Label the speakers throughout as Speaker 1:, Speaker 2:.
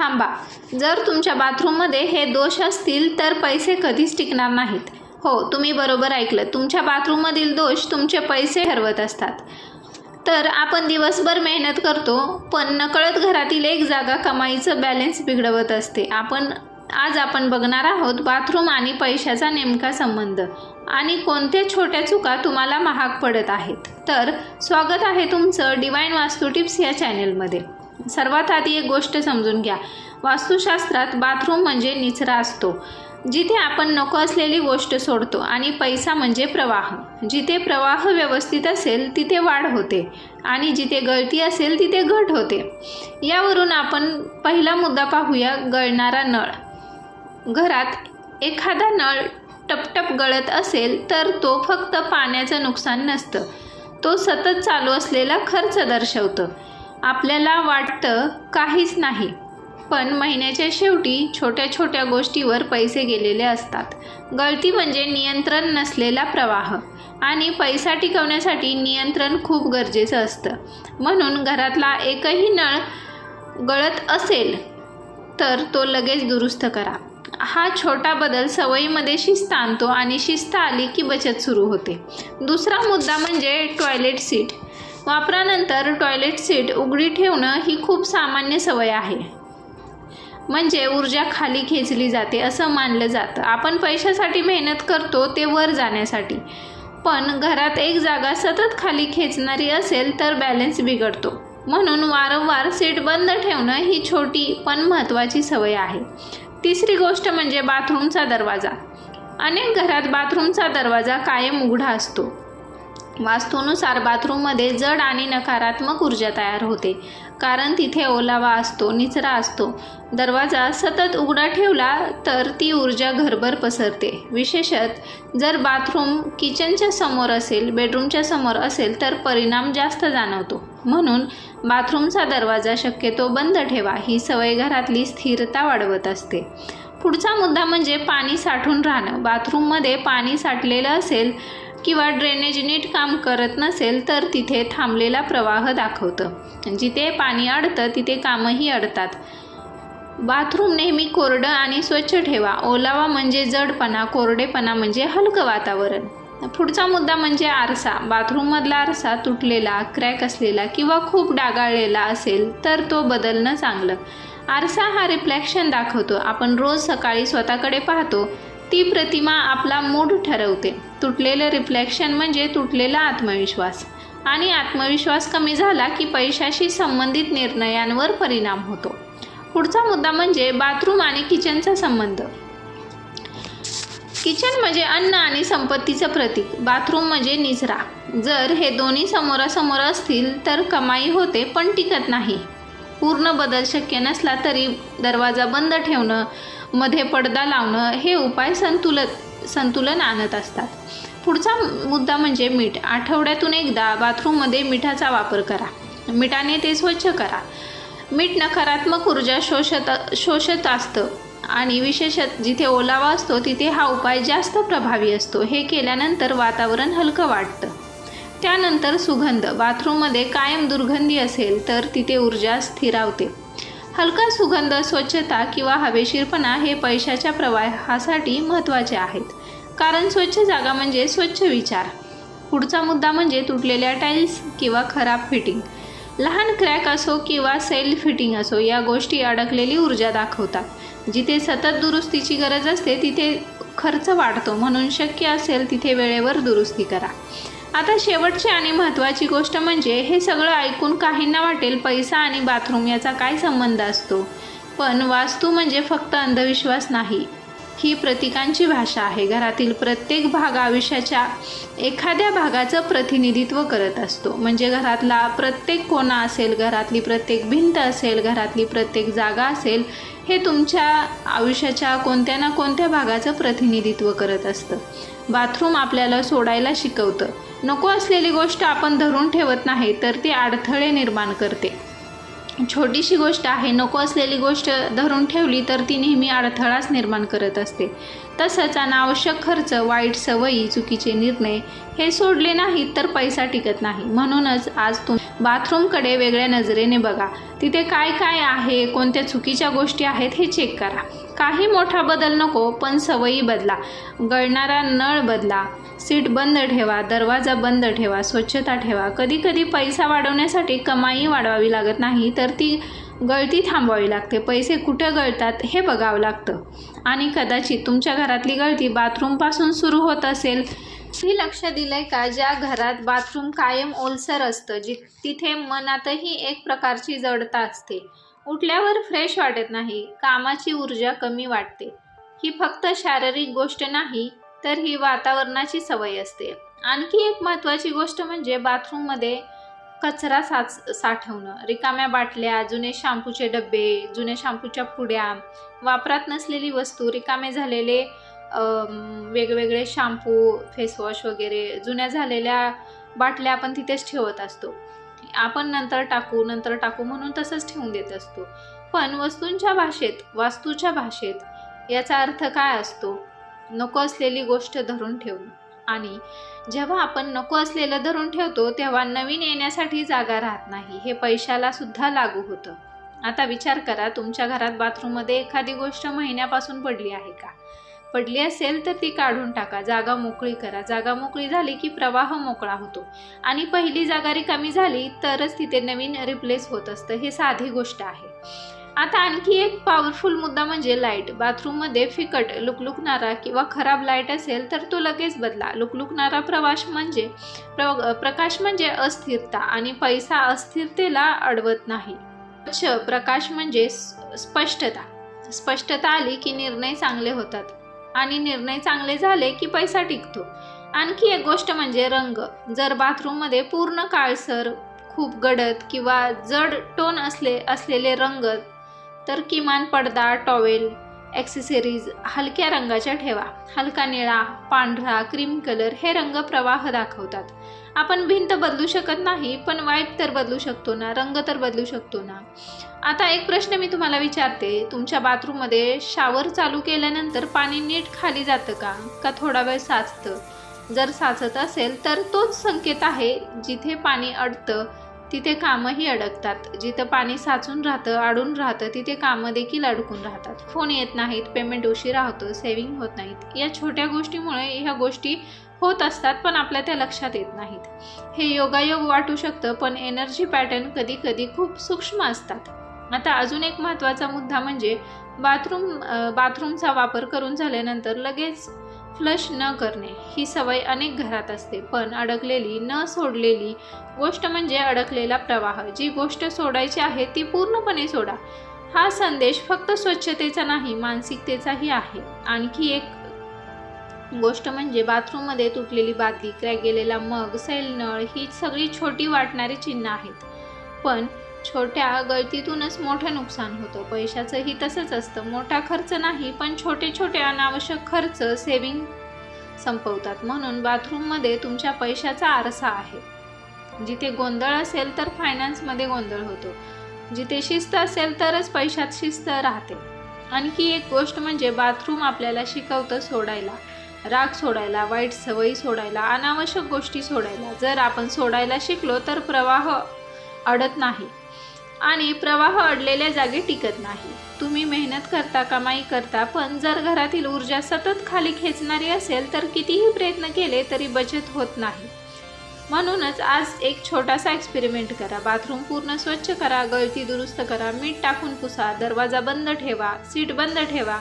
Speaker 1: थांबा, जर तुमच्या बाथरूममध्ये हे दोष असतील तर पैसे कधीच टिकणार नाहीत. हो, तुम्ही बरोबर ऐकलं. तुमच्या बाथरूममधील दोष तुमचे पैसे ठरवत असतात. तर आपण दिवसभर मेहनत करतो, पण नकळत घरातील एक जागा कमाईचं बॅलन्स बिघडवत असते. आज आपण बघणार आहोत बाथरूम आणि पैशाचा नेमका संबंध आणि कोणत्या छोट्या चुका तुम्हाला महाग पडत आहेत. तर स्वागत आहे तुमचं डिवाइन वास्तू टिप्स या चॅनलमध्ये. सर्वात आधी एक गोष्ट समजून घ्या. वास्तुशास्त्रात बाथरूम म्हणजे निचरा असतो, जिथे आपण नको असलेली गोष्ट सोडतो, आणि पैसा म्हणजे प्रवाह. जिथे प्रवाह व्यवस्थित असेल तिथे वाढ होते आणि जिथे गळती असेल तिथे घट होते. यावरून आपण पहिला मुद्दा पाहूया, गळणारा नळ. घरात एखादा नळ टपटप गळत असेल तर तो फक्त पाण्याचं नुकसान नसतं, तो सतत चालू असलेला खर्च दर्शवतं. आपल्याला वाटतं काहीच नाही, पण महिन्याच्या शेवटी छोट्या छोट्या गोष्टीवर पैसे गेलेले असतात. गळती म्हणजे नियंत्रण नसलेला प्रवाह, आणि पैसा टिकवण्यासाठी नियंत्रण खूप गरजेचं असतं. म्हणून घरातला एकही नळ गळत असेल तर तो लगेच दुरुस्त करा. हा छोटा बदल सवयीमध्ये शिस्त आणतो, आणि शिस्त आली की बचत सुरू होते. दुसरा मुद्दा म्हणजे टॉयलेट सीट. वापरानंतर टॉयलेट सीट उघडी ठेवणं ही खूप सामान्य सवय आहे. म्हणजे ऊर्जा खाली खेचली जाते असं मानलं जातं. आपण पैशासाठी मेहनत करतो ते वर जाण्यासाठी, पण घरात एक जागा सतत खाली खेचणारी असेल तर बॅलन्स बिघडतो. म्हणून वारंवार सीट बंद ठेवणं ही छोटी पण महत्त्वाची सवय आहे. तिसरी गोष्ट म्हणजे बाथरूमचा दरवाजा. अनेक घरात बाथरूमचा दरवाजा कायम उघडा असतो. वास्तूनुसार बाथरूममध्ये जड आणि नकारात्मक ऊर्जा तयार होते, कारण तिथे ओलावा असतो, निचरा असतो. दरवाजा सतत उघडा ठेवला तर ती ऊर्जा घरभर पसरते. विशेषतः जर बाथरूम किचनच्या समोर असेल, बेडरूमच्या समोर असेल तर परिणाम जास्त जाणवतो. म्हणून बाथरूमचा दरवाजा शक्यतो बंद ठेवा. ही सवय घरातली स्थिरता वाढवत असते. पुढचा मुद्दा म्हणजे पाणी साठून राहणं. बाथरूममध्ये पाणी साठलेलं असेल किंवा ड्रेनेज नीट काम करत नसेल तर तिथे थांबलेला प्रवाह दाखवतं. जिथे पाणी अडतं तिथे कामही अडतात. बाथरूम नेहमी कोरडं आणि स्वच्छ ठेवा. ओलावा म्हणजे जडपणा, कोरडेपणा म्हणजे हलकं वातावरण. पुढचा मुद्दा म्हणजे आरसा. बाथरूममधला आरसा तुटलेला, क्रॅक असलेला किंवा खूप डागाळलेला असेल तर तो बदलणं चांगलं. आरसा हा रिफ्लेक्शन दाखवतो. आपण रोज सकाळी स्वतःकडे पाहतो, ती प्रतिमा आपला मूड ठरवते. तुटलेलं रिफ्लेक्शन म्हणजे तुटलेला आत्मविश्वास, आणि आत्मविश्वास कमी झाला की पैशाशी संबंधित निर्णयांवर परिणाम होतो. पुढचा मुद्दा म्हणजे बाथरूम आणि किचनचा संबंध. किचन म्हणजे अन्न आणि संपत्तीचं प्रतीक, बाथरूम म्हणजे निचरा. जर हे दोन्ही समोरासमोर असतील तर कमाई होते पण टिकत नाही. पूर्ण बदल शक्य नसला तरी दरवाजा बंद ठेवणं, मध्ये पडदा लावणं हे उपाय संतुलन आणत असतात. पुढचा मुद्दा म्हणजे मीठ. आठवड्यातून एकदा बाथरूममध्ये मिठाचा वापर करा. मिठाने ते स्वच्छ करा. मीठ नकारात्मक ऊर्जा शोषत असतं, आणि विशेषतः जिथे ओलावा असतो तिथे हा उपाय जास्त प्रभावी असतो. हे केल्यानंतर वातावरण हलकं वाटतं. त्यानंतर सुगंध. बाथरूममध्ये कायम दुर्गंधी असेल तर तिथे ऊर्जा स्थिरावते. हलका सुगंध, स्वच्छता किंवा हवेशीरपणा हे पैशाच्या प्रवाहासाठी महत्त्वाचे आहेत, कारण स्वच्छ जागा म्हणजे स्वच्छ विचार. पुढचा मुद्दा म्हणजे तुटलेल्या टाईल्स किंवा खराब फिटिंग. लहान क्रॅक असो किंवा सेल फिटिंग असो, या गोष्टी अडकलेली ऊर्जा दाखवतात. जिथे सतत दुरुस्तीची गरज असते तिथे खर्च वाढतो. म्हणून शक्य असेल तिथे वेळेवर दुरुस्ती करा. आता शेवटची आणि महत्त्वाची गोष्ट म्हणजे, हे सगळं ऐकून काहींना वाटेल पैसा आणि बाथरूम याचा काय संबंध असतो, पण वास्तू म्हणजे फक्त अंधविश्वास नाही, ही प्रतीकांची भाषा आहे. घरातील प्रत्येक भाग आयुष्याच्या एखाद्या भागाचं प्रतिनिधित्व करत असतो. म्हणजे घरातला प्रत्येक कोना असेल, घरातली प्रत्येक भिंत असेल, घरातली प्रत्येक जागा असेल, हे तुमच्या आयुष्याच्या कोणत्या ना कोणत्या भागाचं प्रतिनिधित्व करत असतं. बाथरूम आपल्याला सोडायला शिकवतं. नको असलेली गोष्ट आपण धरून ठेवत नाही तर ती अडथळे निर्माण करते. छोटीशी गोष्ट आहे, नको असलेली गोष्ट धरून ठेवली तर ती नेहमी अडथळाच निर्माण करत असते. तसंच अनावश्यक खर्च, वाईट सवयी, चुकीचे निर्णय हे सोडले नाहीत तर पैसा टिकत नाही. म्हणूनच आज बाथरूमकडे वेगळ्या नजरेने बघा. तिथे काय काय आहे, कोणत्या चुकीच्या गोष्टी आहेत हे चेक करा. काही मोठा बदल नको, पण सवयी बदला. गळणारा नळ बदला, सीट बंद ठेवा, दरवाजा बंद ठेवा, स्वच्छता ठेवा. कधी कधी पैसा वाढवण्यासाठी कमाई वाढवावी लागत नाही, तर ती गळती थांबवावी लागते. पैसे कुठं गळतात हे बघावं लागतं. आणि कदाचित तुमच्या घरातली गळती बाथरूमपासून सुरू होत असेल. ही लक्ष दिलंय का, ज्या घरात बाथरूम कायम ओलसर असतं, तिथे मनातही एक प्रकारची जडता असते. उठल्यावर फ्रेश वाटत नाही, कामाची ऊर्जा कमी वाटते. ही फक्त शारीरिक गोष्ट नाही, तर ही वातावरणाची सवय असते. आणखी एक महत्त्वाची गोष्ट म्हणजे बाथरूममध्ये कचरा साठवणं. रिकाम्या बाटल्या, जुने शॅम्पूचे डबे, जुन्या शॅम्पूच्या पुड्या, वापरात नसलेली वस्तू, रिकामे झालेले वेगवेगळे शॅम्पू, फेसवॉश वगैरे, जुन्या झालेल्या बाटल्या आपण तिथेच ठेवत असतो. आपण नंतर टाकू म्हणून तसंच ठेवून देत असतो. पण वास्तूच्या भाषेत याचा अर्थ काय असतो? नको असलेली गोष्ट धरून ठेवणं. आणि जेव्हा आपण नको असलेलं धरून ठेवतो तेव्हा नवीन येण्यासाठी जागा राहत नाही. हे पैशाला सुद्धा लागू होतं. आता विचार करा, तुमच्या घरात बाथरूममध्ये एखादी गोष्ट महिन्यापासून पडली आहे का? पडली असेल तर ती काढून टाका, जागा मोकळी करा. जागा मोकळी झाली की प्रवाह मोकळा होतो आणि पहिली जागा रिकामी झाली तरच तिथे नवीन रिप्लेस होत असतं. हे साधी गोष्ट आहे. आता आणखी एक पॉवरफुल मुद्दा म्हणजे लाईट. बाथरूममध्ये फिकट, लुकलुकणारा किंवा खराब लाईट असेल तर तो लगेच बदला. लुकलुकणारा प्रकाश म्हणजे अस्थिरता, आणि पैसा अस्थिरतेला अडवत नाही. स्वच्छ प्रकाश म्हणजे स्पष्टता आली की निर्णय चांगले होतात, आणि निर्णय चांगले झाले की पैसा टिकतो. आणखी एक गोष्ट म्हणजे रंग. जर बाथरूममध्ये पूर्ण काळसर, खूप गडद किंवा जड टोन असलेले रंग, तर किमान पडदा, टॉवेल, ॲक्सेसरीज हलक्या रंगाच्या ठेवा. हलका निळा, पांढरा, क्रीम कलर हे रंग प्रवाह दाखवतात. आपण भिंत बदलू शकत नाही, पण वाईब तर बदलू शकतो ना, रंग तर बदलू शकतो ना. आता एक प्रश्न मी तुम्हाला विचारते, तुमच्या बाथरूममध्ये शॉवर चालू केल्यानंतर पाणी नीट खाली जातं का थोडा वेळ साचतं? जर साचत असेल तर तोच संकेत आहे. जिथे पाणी अडतं तिथे कामंही अडकतात. जिथं पाणी साचून राहतं, अडून राहतं, तिथे कामं देखील अडकून राहतात. फोन येत नाहीत, पेमेंट उशिरा होतं, सेव्हिंग होत नाहीत. या छोट्या गोष्टीमुळे ह्या गोष्टी होत असतात, पण आपल्या त्या लक्षात येत नाहीत. हे योगायोग वाटू शकतं, पण एनर्जी पॅटर्न कधी कधी खूप सूक्ष्म असतात. आता अजून एक महत्त्वाचा मुद्दा म्हणजे बाथरूमचा वापर करून झाल्यानंतर लगेच फ्लश न करणे. ही सवय अनेक घरात असते, पण न सोडलेली गोष्ट म्हणजे अडकलेला प्रवाह. जी गोष्ट सोडायची आहे ती पूर्णपणे सोडा. हा संदेश फक्त स्वच्छतेचा नाही, मानसिकतेचाही आहे. आणखी एक गोष्ट म्हणजे बाथरूममध्ये तुटलेली बादली, क्रॅक गेलेला मग, सैल नळ ही सगळी छोटी वाटणारी चिन्ह आहेत, पण छोट्या गळतीतूनच मोठं नुकसान होतं. पैशाचंही तसंच असतं. मोठा खर्च नाही, पण छोटे छोटे अनावश्यक खर्च सेव्हिंग संपवतात. म्हणून बाथरूममध्ये तुमच्या पैशाचा आरसा आहे. जिथे गोंधळ असेल तर फायनान्समध्ये गोंधळ होतो. जिथे शिस्त असेल तरच पैशात शिस्त राहते. आणखी एक गोष्ट म्हणजे बाथरूम आपल्याला शिकवतं सोडायला, राग सोडायला, वाईट सवयी सोडायला, अनावश्यक गोष्टी सोडायला. जर आपण सोडायला शिकलो तर प्रवाह अडत नाही, आणि प्रवाह अडलेल्या जागी टिकत नाही. तुम्ही मेहनत करता, कमाई करता, पण जर घरातील ऊर्जा सतत खाली खेचणारी असेल तर कितीही प्रयत्न केले तरी बचत होत नाही. म्हणूनच आज एक छोटासा एक्सपेरिमेंट करा. बाथरूम पूर्ण स्वच्छ करा, गळती दुरुस्त करा, मीठ टाकून पुसा, दरवाजा बंद ठेवा, सीट बंद ठेवा,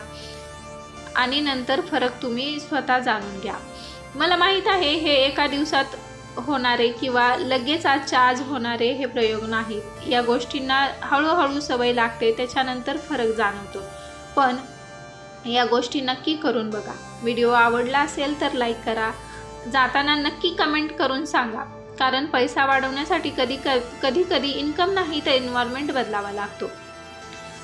Speaker 1: आणि नंतर फरक तुम्ही स्वतः जाणून घ्या. मला माहीत आहे हे एका दिवसात होणारे किंवा लगेच आजच्या आज होणारे हे प्रयोग नाहीत. या गोष्टींना हळूहळू सवय लागते, त्याच्यानंतर फरक जाणवतो. पण या गोष्टी नक्की करून बघा. व्हिडिओ आवडला असेल तर लाईक करा. जाताना नक्की कमेंट करून सांगा, कारण पैसा वाढवण्यासाठी कधी इन्कम नाही तर एन्व्हायरमेंट बदलावा लागतो.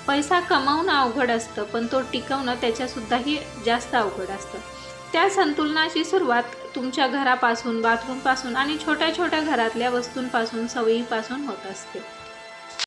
Speaker 1: पैसा कमवणं अवघड असतं, पण तो टिकवणं त्याच्यासुद्धाही जास्त अवघड असतं. त्या संतुलनाची सुरुवात तुमच्या घरापासून, बाथरूमपासून आणि छोट्या छोट्या घरातल्या वस्तूंपासून, सवयीपासून होत असते.